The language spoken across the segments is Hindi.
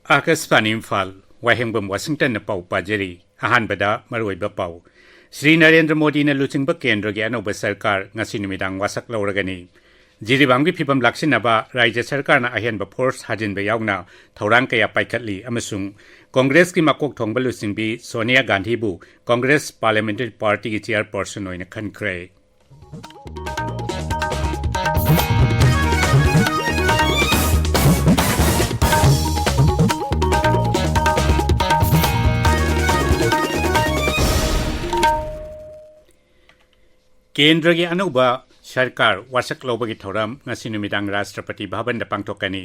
Akaspan Imphal, Wahengbam Washington na pau pajeri, ahanbada maruiba pau. Sri Narendra Modi na luchingba kendra gi anoba sarkar ngasi numidang wasak lauragani. Jiribanggi phibam laksinaba Rajya Sarkar na ahenba force hajinba yauna thorang kaya paikhatli amasung Congress ki makok thongba luchingbi Sonia Gandhi bu Congress Parliamentary Party ki chairperson oina khankre. केंद्र की अनुबा सरकार वासक लोबगी थौरम ngasi numidang राष्ट्रपति भवन दा पांगथोकनी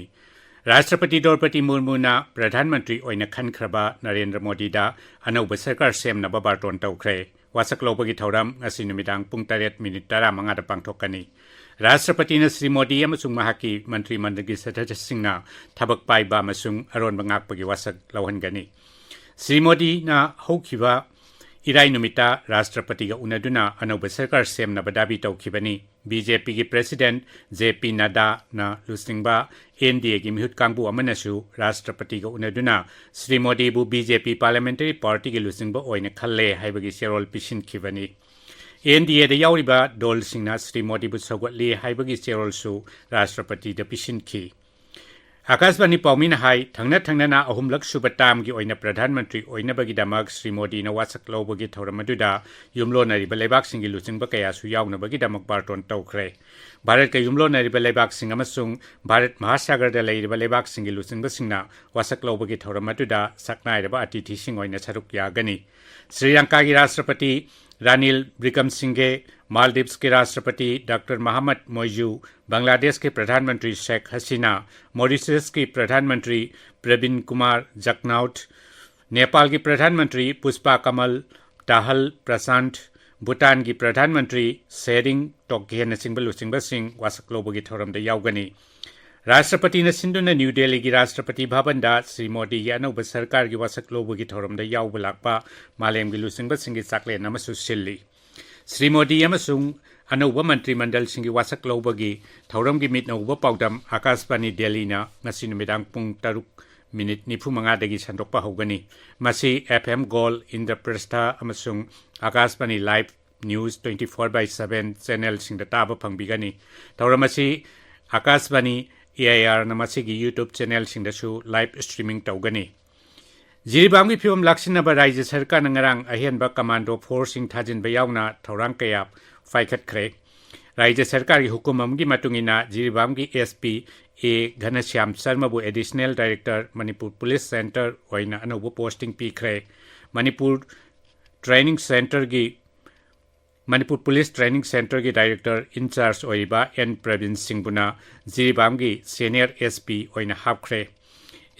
राष्ट्रपति द्रौपदी मुर्मू ना प्रधानमंत्री ओइना खनख्रबा नरेंद्र मोदी दा अनुबा सरकार सेमनबा बारटोन तौख्रे वासक लोबगी थौरम ngasi numidang pung 8:15 दा पांगथोकनी राष्ट्रपति न श्री मोदी अमसुंग महाकी मंत्री मंडल की सदस्यसिंगना थबक पाइबा अमसुंग अरोन बंगाकपगी वासक लौहनगनी श्री मोदी ना हौखिबा इराई नुमिता राष्ट्रपति का उनदुना अनौब सरकार सेमनबा दाबी तौखिबनी बीजेपी की प्रेसिडेंट जेपी नड्डा ना लुसिंगबा एनडीए की मिहुत कांगबु अमनसु राष्ट्रपति का उनदुना श्री मोदी बु बीजेपी पार्लियामेंटरी पार्टी की लुसिंगबा ओइने खल्ले हाइबगी सेरोल पिसिनखिबनी एनडीए दा याउरिबा दोल सिंगना श्री मोदी बु सगोतली हाइबगी सेरोल सु राष्ट्रपति दा पिसिनखि आकाशवाणी पाउमिन हाई थंगना अहुमलक सुब ताम की ओइना प्रधानमंत्री ओइनबगी दमक श्री मोदी न वासक लौबगी थौरमदुदा युमलोनरिबा लेबाक सिंगी लुचिंगबा कयासु याउनबगी दमक बारटोन तौख्रे भारत का युमलोनरिबा लेबाक सिंग अमसुंग भारत महासागर दा लेरिबा लेबाक सिंगी लुचिंगबा सिंगना वासक लौबगी थौरमदुदा सकनाइरबा अतिथि सिंग ओइना सरुक यागनी श्रीलंका की राष्ट्रपति रानिल विक्रमसिंघे मालदीव्स के राष्ट्रपति डॉक्टर मोहम्मद मोइजू बांग्लादेश के प्रधानमंत्री शेख हसीना मॉरिशस की प्रधानमंत्री प्रवीण कुमार जगनौथ नेपाल की प्रधानमंत्री पुष्पा कमल दाहाल प्रशांत भूटान की प्रधानमंत्री सेरिंग टोकगेन सिंह सिंह वासक लोबगी थौरमदा याउगनी राष्ट्रपति ने सिंधुना न्यू दिल्ली की राष्ट्रपति भवन दा श्री मोदी की अनौब सरकार की वासक लोबगी थौरमदा याउब लाकपा मालेम की लुसिंगबा सिंगी चाकले नमसु सिल्ली श्री मोदी अमसुंग अनौब मंत्रिमंडल सिंगी वासक लोबगी थौरम की मिटनौब पाउदम आकाशवाणी दिल्ली ना ngasi numidang pung 3:95 dagi sandokpa hogani masi FM Gold Indraprastha amasung Akashvani live news 24/7 channel सिंगदा ताबा फंगबिगनी थौरमसी आकाशवाणी AIR नमसिगी यूट्यूब चैनल सिंगदसु लाइव स्ट्रीमिंग तौगनी जिरिबामगी फिल्म लाक्सिनबा राज्य सरकार नंगरांग अहेनबा कमांडो फोर्सिंग थाजिनबा यावना थौरांग कया फाइखतख्रे राज्य सरकार की हुकुम अमगी मतुंगिना जिरिबामगी SP A घनश्याम शर्मा बु additional director Manipur police centre ओइना अनौब पोस्टिंग पीख्रे मणिपुर पुलिस ट्रेनिंग सेंटर की डायरेक्टर इंचार्ज ओइबा एन प्रवीण सिंहबुना जिरिबामगी सीनियर SP ओइना हापख्रे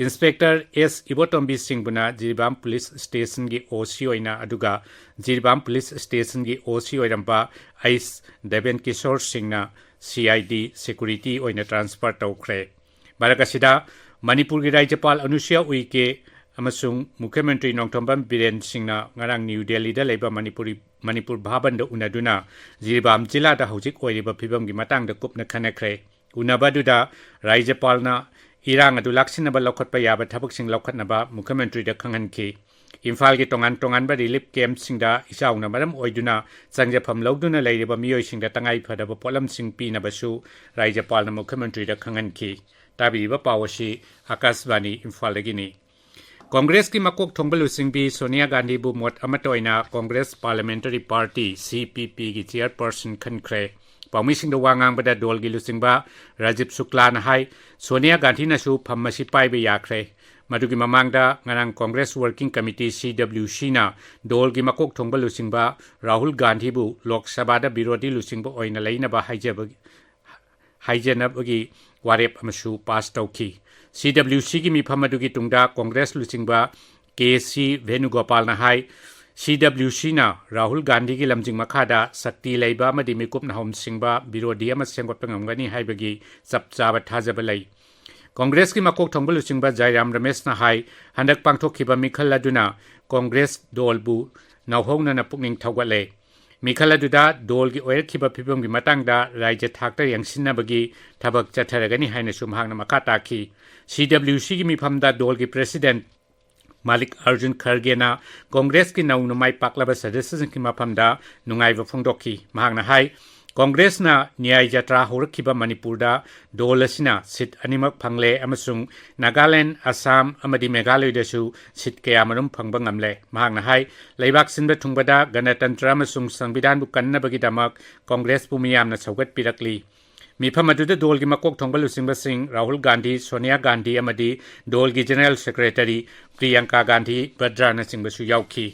इंस्पेक्टर S इबोटोम्बी सिंहबुना जिरिबाम पुलिस स्टेशन की OC ओइना अदुगा जिरिबाम पुलिस स्टेशन की OC ओइरंबा आइस देवेन किशोर सिंहना CID सिक्योरिटी ओइना ट्रांसफर तौख्रे बारकसिदा मणिपुर की राज्यपाल अनुसुया उइके अमसुंग मुख्यमंत्री नोंगथोंबम बीरेन सिंहना ngarang न्यू दिल्ली दा लेबा मणिपुर भवन दा उनादुना जिरिबाम जिला दा हौजिक ओइरिबा फिबम की मतंग दा कुपना खनख्रे उनाबादुदा राज्यपालना इरांग अदु लाक्सिनबा लौखटपा याबा थबकसिंग लौखटनबा मुख्यमंत्री दा खंगनखि इम्फाल की तोंगान रिलीफ कैम्प सिंगदा इसाउना मरम ओइदुना संजफम लौदुना लेरिबा मियोइ सिंगदा तंगाई फदबा पोलम सिंग पीनबसु राज्यपालना मुख्यमंत्री दा खंगनखि ताबिबा पावसी आकाशवाणी इम्फाल दगिनी कांग्रेस की मकोक थोंगबलु सिंबी सोनिया गांधी बु मोट अमटोइना कांग्रेस पार्लियामेंटरी पार्टी CPP की चेयरपर्सन खनख्रे पाउमी सिंग वांगांग बदा दोल की लुसिंगबा राजीव शुक्ला न हाई सोनिया गांधी नसु फम्मसी पाइबे याख्रे मदुगी ममांगदा ngarang Congress working committee CWC ना दोल की मकोक थोंगबा लुसिंगबा राहुल गांधी बु लोक सभा दा विरोधी लुसिंगबा ओइना लेइनबा हाइजेनबगी वारेप अमसु पास तौखि CWC की मिफम अदुगी तुंगदा कांग्रेस लुसिंगबा KC वेणुगोपाल न हाई CWC ना राहुल गांधी की लमजिंग मखादा शक्ति लेबा मदि मिकुप नहम सिंगबा विरोधी अम सेंगोटपा ngamgani हाइबगी चपचाबा थाजबा लई कांग्रेस की मकोक थोंगबलु सिंगबा जयराम रमेश न हाई हंदक पांगथोखिबा मिखल अदुना कांग्रेस दोलबु नवहोंगना पुकनिंग थौगले ꯃꯤꯈꯜ ꯑꯗꯨꯗ ꯗꯣꯜꯒꯤ ꯑꯣꯏꯔꯛꯈꯤꯕ ꯐꯤꯕꯝꯒꯤ ꯃꯇꯥꯡꯗ ꯔꯥꯏꯖ꯭ꯌ ꯊꯥꯛꯇ ꯌꯦꯡꯁꯤꯟꯅꯕꯒꯤ ꯊꯕꯛ ꯆꯠꯊꯔꯒꯅꯤ ꯍꯥꯏꯅꯁꯨ ꯃꯍꯥꯛꯅ ꯃꯈꯥ ꯇꯥꯈꯤ CWCꯒꯤ ꯃꯤꯐꯝꯗ ꯗꯣꯜꯒꯤ ꯄ꯭ꯔꯦꯁꯤꯗꯦꯟꯠ ꯃꯥꯂꯤꯛ ꯑꯔꯖꯨꯟ ꯈꯔꯒꯦꯅ ꯀꯣꯡꯒ꯭ꯔꯦꯁꯀꯤ ꯅꯧꯅ ꯃꯥꯏ ꯄꯥꯛꯂꯕ ꯁꯗस्यꯁꯤꯡꯒꯤ ꯃꯐꯝꯗ ꯅꯨꯡꯉꯥꯏꯕ ꯐꯣꯡꯗꯣꯛꯈꯤ ꯃꯍꯥꯛꯅ ꯍꯥꯏ ꯀꯣꯡꯒ꯭ꯔꯦꯁꯅ ꯅ꯭ꯌꯥय ꯖꯇ꯭ꯔꯥ ꯍꯧꯔꯛꯈꯤꯕ ꯃꯅꯤꯄꯨꯔꯗ ꯗꯣꯜ ꯑꯁꯤꯅ ꯁꯤꯠ ꯑꯅꯤꯃꯛ ꯐꯪꯂꯦ ꯑꯃꯁꯨꯡ ꯅꯥꯒꯥꯂꯦꯟ ꯑꯁꯥꯝ ꯑꯃꯗꯤ ꯃꯦꯘꯥꯂꯌꯗꯁꯨ ꯁꯤꯠ ꯀꯌꯥꯃꯔꯨꯝ ꯐꯪꯕ ꯉꯝꯂꯦ ꯃꯍꯥꯛꯅ ꯍꯥꯏ ꯂꯩꯕꯥꯛ ꯁꯤꯟꯕ ꯊꯨꯡꯕꯗ ꯒꯅꯇꯟꯇ꯭ꯔ ꯑꯃꯁꯨꯡ ꯁꯪꯕꯤꯙꯥꯟꯕꯨ ꯀꯟꯅꯕꯒꯤꯗꯃꯛ ꯀꯣꯡꯒ꯭ꯔꯦꯁꯄꯨ ꯃꯤꯌꯥꯝꯅ ꯁꯧꯒꯠꯄꯤꯔꯛꯂꯤ ꯃꯤꯐꯝ ꯑꯗꯨꯗ ꯗꯣꯜꯒꯤ ꯃꯀꯣꯛ ꯊꯣꯡꯕ ꯂꯨꯆꯤꯡꯕꯁꯤꯡ ꯔꯥꯍꯨꯜ ꯒꯥꯟꯙꯤ ꯁꯣꯅꯤꯌꯥ ꯒꯥꯟꯙꯤ ꯑꯃꯗꯤ ꯗꯣꯜꯒꯤ ꯖꯦꯅꯔꯦꯜ ꯁꯦꯀ꯭ꯔꯦꯇꯔꯤ ꯄ꯭रिꯌꯪꯀꯥ ꯒꯥꯟꯙꯤ ꯚꯗ꯭ꯔꯥꯅꯆꯤꯡꯕꯁꯨ ꯌꯥꯎꯈꯤ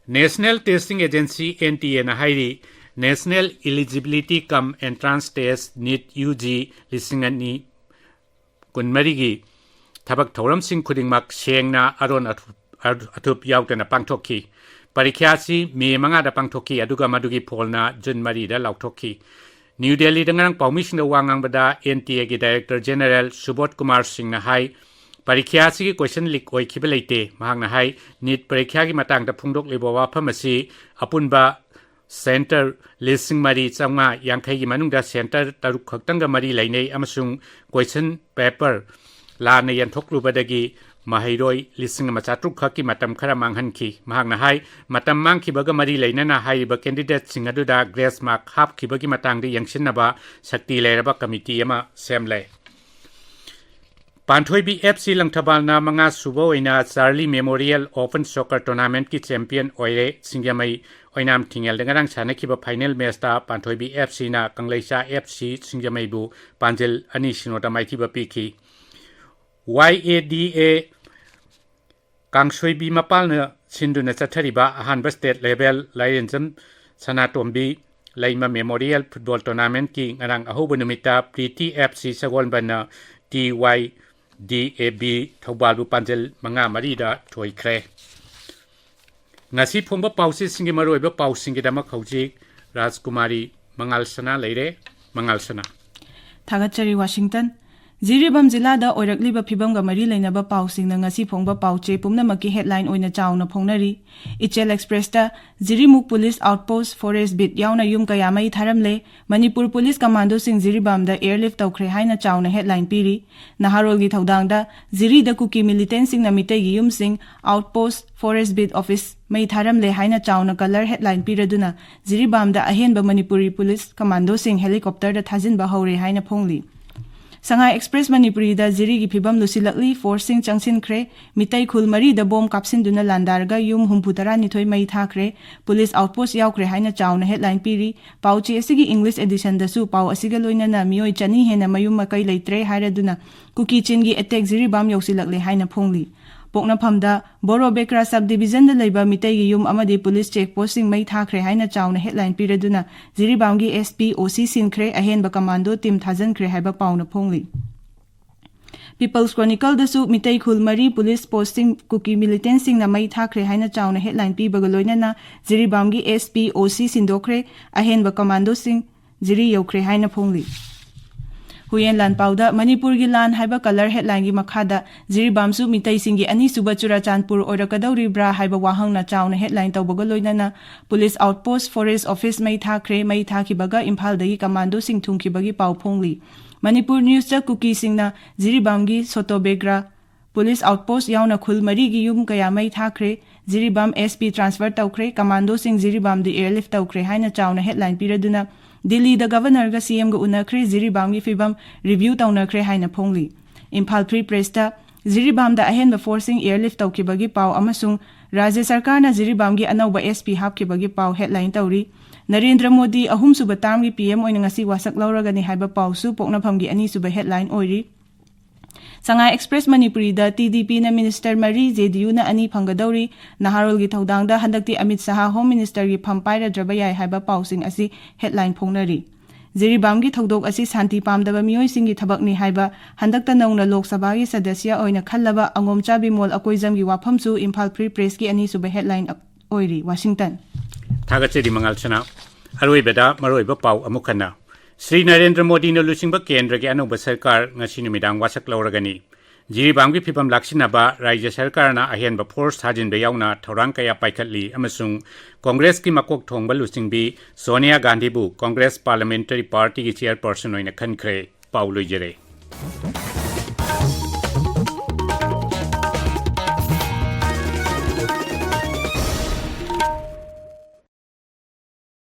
ꯅꯦꯁꯅꯦꯜ ꯇꯦꯁꯇꯤꯡ ꯑꯦꯖꯦꯟꯁꯤ NTA ꯅ ꯍꯥꯏꯔꯤ ꯅꯦꯁꯅꯦꯜ ꯏꯂꯤꯖꯤꯕꯤꯂꯤꯇꯤ ꯀꯝ ꯑꯦꯟꯇ꯭ꯔꯥꯟꯁ ꯇꯦꯁ NEET UG 2023ꯒꯤ ꯊꯕꯛ ꯊꯧꯔꯝꯁꯤꯡ ꯈꯨꯗꯤꯡꯃꯛ ꯁꯦꯡꯅ ꯑꯔꯣꯟ ꯑꯊꯨꯞ ꯌꯥꯎꯗꯅ ꯄꯥꯡꯊꯣꯛꯈꯤ ꯄꯔꯤꯈ꯭ꯌꯥ ꯑꯁꯤ ꯃꯦ 5ꯗ ꯄꯥꯡꯊꯣꯛꯈꯤ ꯑꯗꯨꯒ ꯃꯗꯨꯒꯤ ꯐꯣꯜꯅ ꯖꯨꯟ 4ꯗ ꯂꯥꯎꯊꯣꯛꯈꯤ ꯅ꯭ꯌꯨ ꯗꯦꯜꯂꯤꯗ ꯉꯔꯥꯡ ꯄꯥꯎꯃꯤꯁꯤꯡꯗ ꯋꯥ ꯉꯥꯡꯕꯗ NTA ꯒꯤ ꯗꯥꯏꯔꯦꯛꯇꯔ ꯖꯦꯅꯔꯦꯜ ꯁꯨꯕꯣꯙ ꯀꯨꯃꯥꯔ ꯁꯤꯡꯅ ꯍꯥꯏ ꯄꯔꯤꯈ꯭ꯌꯥ ꯑꯁꯤꯒꯤ ꯀꯣꯏꯁꯟ ꯂꯤꯛ ꯑꯣꯏꯈꯤꯕ ꯂꯩꯇꯦ ꯃꯍꯥꯛꯅ ꯍꯥꯏ ꯅꯤꯠ ꯄꯔꯤꯈ꯭ꯌꯥꯒꯤ ꯃꯇꯥꯡꯗ ꯐꯣꯡꯗꯣꯛꯂꯤꯕ ꯋꯥꯐꯝ ꯑꯁꯤ ꯑꯄꯨꯟꯕ ꯁꯦꯟꯇꯔ 4,950ꯒꯤ ꯃꯅꯨꯡꯗ ꯁꯦꯟꯇꯔ 6 ꯈꯛꯇꯪꯒ ꯃꯔꯤ ꯂꯩꯅꯩ ꯑꯃꯁꯨꯡ ꯀꯣꯏꯁꯟ ꯄꯦꯄꯔ ꯂꯥꯟꯅ ꯌꯦꯟꯊꯣꯛꯂꯨꯕꯗꯒꯤ ꯃꯍꯩꯔꯣꯏ 1,700 ꯈꯛꯀꯤ ꯃꯇꯝ ꯈꯔ ꯃꯥꯡꯍꯟꯈꯤ ꯃꯍꯥꯛꯅ ꯍꯥꯏ ꯃꯇꯝ ꯃꯥꯡꯈꯤꯕꯒ ꯃꯔꯤ ꯂꯩꯅꯅ ꯍꯥꯏꯔꯤꯕ ꯀꯦꯟꯗꯤꯗꯦꯠꯁꯤꯡ ꯑꯗꯨꯗ ꯒ꯭ꯔꯦꯁ ꯃꯥꯔꯛ ꯍꯥꯞꯈꯤꯕꯒꯤ ꯃꯇꯥꯡꯗ ꯌꯦꯡꯁꯤꯟꯅꯕ ꯁꯛꯇꯤ ꯂꯩꯔꯕ ꯀꯃꯤꯇꯤ ꯑꯃ ꯁꯦꯝꯂꯦ ꯄꯥꯟꯊꯣꯏꯕꯤ FC ꯂꯪꯊꯕꯥꯜꯅ 5ꯁꯨꯕ ꯑꯣꯏꯅ ꯆꯥꯔꯂꯤ ꯃꯦꯃꯣꯔꯤꯌꯦꯜ ꯑꯣꯄꯟ ꯁꯣꯀꯔ ꯇꯣꯔꯅꯥꯃꯦꯟꯠꯀꯤ ꯆꯦꯝꯄꯤꯌꯟ ꯑꯣꯏꯔꯦ ꯁꯤꯡꯖꯃꯩ ꯑꯣꯏꯅꯥꯝ ꯊꯤꯡꯉꯦꯜꯗ ꯉꯔꯥꯡ ꯁꯥꯟꯅꯈꯤꯕ ꯐꯥꯏꯅꯦꯜ ꯃꯦꯆꯇ ꯄꯥꯟꯊꯣꯏꯕꯤ FCꯅ ꯀꯪꯂꯩꯆꯥ FC ꯁꯤꯡꯖꯃꯩꯕꯨ ꯄꯥꯟꯖꯤꯜ 2-0ꯗ ꯃꯥꯏꯊꯤꯕ ꯄꯤꯈꯤ YADA ꯀꯥꯡꯁꯣꯏꯕꯤ ꯃꯄꯥꯜꯅ ꯁꯤꯟꯗꯨꯅ ꯆꯠꯊꯔꯤꯕ ꯑꯍꯥꯟꯕ ꯁ꯭ꯇꯦꯠ ꯂꯦꯚꯦꯜ ꯂꯥꯏꯔꯦꯟꯖꯝ ꯁꯅꯥꯇꯣꯝꯕꯤ ꯂꯩꯃ ꯃꯦꯃꯣꯔꯤꯌꯦꯜ ꯐꯨꯠꯕꯣꯜ ꯇꯣꯔꯅꯥꯃꯦꯟꯠꯀꯤ ꯉꯔꯥꯡ ꯑꯍꯧꯕ ꯅꯨꯃꯤꯠꯇ ꯄ꯭ꯔꯤꯇꯤ FC ꯁꯒꯣꯜꯕꯟꯅ TYDAB ꯊꯧꯕꯥꯜꯕꯨ ꯄꯥꯟꯖꯤꯜ 5-3ꯗ ꯊꯣꯏꯈ꯭ꯔꯦ ꯉꯁꯤ ꯐꯣꯡꯕ ꯄꯥꯎꯆꯦꯁꯤꯡꯒꯤ ꯃꯔꯨꯑꯣꯏꯕ ꯄꯥꯎꯁꯤꯡꯒꯤꯗꯃꯛ ꯍꯧꯖꯤꯛ ꯔꯥꯖꯀꯨꯃꯥꯔꯤ ꯃꯉꯥꯜꯁꯅꯥ ꯂꯩꯔꯦ ꯃꯉꯥꯜꯁꯅꯥ ꯊꯥꯒꯠꯆꯔꯤ ꯋꯥशिꯡꯇꯟ ꯖꯤꯔꯤꯕꯥꯝ ꯖꯤꯂꯥꯗ ꯑꯣꯏꯔꯛꯂꯤꯕ ꯐꯤꯕꯝꯒ ꯃꯔꯤ ꯂꯩꯅꯕ ꯄꯥꯎꯁꯤꯡꯅ ꯉꯁꯤ ꯐꯣꯡꯕ ꯄꯥꯎꯆꯦ ꯄꯨꯝꯅꯃꯛꯀꯤ ꯍꯦꯗꯂꯥꯏꯟ ꯑꯣꯏꯅ ꯆꯥꯎꯅ ꯐꯣꯡꯅꯔꯤ इचेल एक्सप्रेसता जिरीमुक पुलिस आउटपोस्ट फॉरेस्ट बीट यावना युम कया मई थारमले मणिपुर पुलिस कमांडो सिंह जिरीबामदा एयरलिफ्ट तौखरे हाइना चावना हेडलाइन पीरी नहारोलगी थौदांगदा जिरीदा कुकी मिलिटेंट सिंह नमितेगी युम सिंह आउटपोस्ट फॉरेस्ट बीट ऑफिस मई थारमले हाइना चावना कलर हेडलाइन पीरदुना जिरीबामदा अहेनबा मणिपुरी पुलिस कमांडो सिंह हेलीकॉप्टर दा थाजिनबा हौरे हाइना फोंगली संगाई एक्सप्रेस मणिपुरी दा जिरी की फिबम लुसिलकली फोर्सिंग चंगसिनख्रे मितई खुल मरी द बोम कापसिनदुना लांदारगा युम 39 मई थाख्रे पुलिस आउटपोस्ट यावख्रे हाइना चावना हेडलाइन पीरी पाउची एसिगी इंग्लिश एडिशन दसु पाउ असिगा लोइनाना मियोय चनी हेना मयुम मकई लेत्रे हाइरदुना कुकी चिनगी अटैक जिरीबाम यौसिलकले हाइना फोंगली पोकनाफमदा बोरोबेक्रा सब डिवीजन द लेबा मितैगी युम अमदी पुलिस चेक पोस्टिंग मई थाख्रे हाइना चावना हेडलाइन पीरदुना जिरीबामगी SP OC सिनख्रे अहेनबा कमांडो टीम थाजनख्रे हाइबा पाउना फोंगली पीपल्स क्रॉनिकल दसु मितै खुलमरी पुलिस पोस्टिंग कुकी मिलिटेंट सिंह ना मई थाख्रे हाइना चावना हेडलाइन पीबगा लोइनाना जिरीबामगी SP OC सिंदोख्रे अहेनबा कमांडो सिंह जिरी यौख्रे हाइना फोंगली हुयेन लानपाउदा मणिपुर की लान हाइबा कलर हेडलाइन की मखादा जिरीबामसु मितै सिंगी अनीसुबा चुराचांदपुर ओरकदौरीब्रा हाइबा वाहंगना चावना हेडलाइन तौबगा लोइनाना पुलिस आउटपोस्ट फॉरेस्ट ऑफिस मई थाख्रे मई थाखिबगा इम्फालदगी कमांडो सिंह थुंखिबगी पाउ फोंगली मणिपुर न्यूज चा कुकी सिंगना जिरीबामगी सोटोबेग्रा पुलिस आउटपोस्ट यावना खुलमरी की युम कया मई थाख्रे जिरीबाम SP ट्रांसफर तौख्रे कमांडो सिंह जिरीबाम द एयरलिफ्ट तौख्रे हाइना चावना हेडलाइन पीरदुना दिल्ली द गवर्नर गा CM गा उनख्रे जिरीबाम की फिबम रिव्यू तौनख्रे हाइना फोंगली इम्फाल फ्री प्रेस ता जिरीबाम दा अहेनबा फोर्सिंग एयरलिफ्ट तौखिबगी पाउ अमसुंग राज्य सरकार ना जिरीबाम की अनौबा SP हापखिबगी पाउ हेडलाइन तौरी नरेंद्र मोदी अहुमसुबा तामगी PM ओइना ngasi wasak lauragani haiba pausu poknaphamgi अनीसुबा हेडलाइन ओइरी संगाई एक्सप्रेस मणिपुरी दा TDP ना मिनिस्टर मरी JDU ना अनि फंगदौरी नहारोल की थौदांग दा हंदक्ति अमित शाह होम मिनिस्टर की फम पाइरद्रबा याय हाइबा पाउसिंग असि हेडलाइन फोंगनरी जिरीबाम की थौदोक असि शांति पामदबा मियोयसिंग की थबकनी हाइबा हंदक्ता नौना लोकसभा की सदस्य ओइना खल्लबा अंगोमचा बिमोल अकोइजम की वाफमसु इम्फाल फ्री प्रेस की अनीसुबा हेडलाइन ओइरी वाशिंगटन थागचेरी मंगालसना अरोइबदा मरोइबा पाउ अमुखना श्री नरेंद्र मोदी न लुचिंग केंद्र के अनौब सरकार ngasi numidang wasak lauragani ꯖꯤꯔꯤꯕꯥꯝꯒꯤ ꯐꯤꯕꯝ ꯂꯥꯛꯁꯤꯟꯅꯕ ꯔꯥꯖ꯭य ꯁꯔꯀꯥꯔꯅ ꯑꯍꯦꯟꯕ ꯐꯣꯔꯁ ꯊꯥꯖꯤꯟꯕ ꯌꯥꯎꯅ ꯊꯧꯔꯥꯡ ꯀꯌꯥ ꯄꯥꯏꯈꯠꯂꯤ ꯑꯃꯁꯨꯡ ꯀꯣꯡꯒ꯭ꯔꯦꯁꯀꯤ ꯃꯀꯣꯛ ꯊꯣꯡꯕ ꯂꯨꯆꯤꯡꯕꯤ ꯁꯣꯅꯤꯌꯥ ꯒꯥꯟꯙꯤꯕꯨ ꯀꯣꯡꯒ꯭ꯔꯦꯁ ꯄꯥꯔꯂꯤꯌꯥꯃꯦꯟꯇꯔꯤ ꯄꯥꯔꯇꯤꯒꯤ ꯆꯤꯌꯔꯄꯔꯁꯟ ꯑꯣꯏꯅ ꯈꯟꯈ꯭ꯔꯦ꯫ ꯄꯥꯎ ꯂꯣꯏꯖꯔꯦ꯫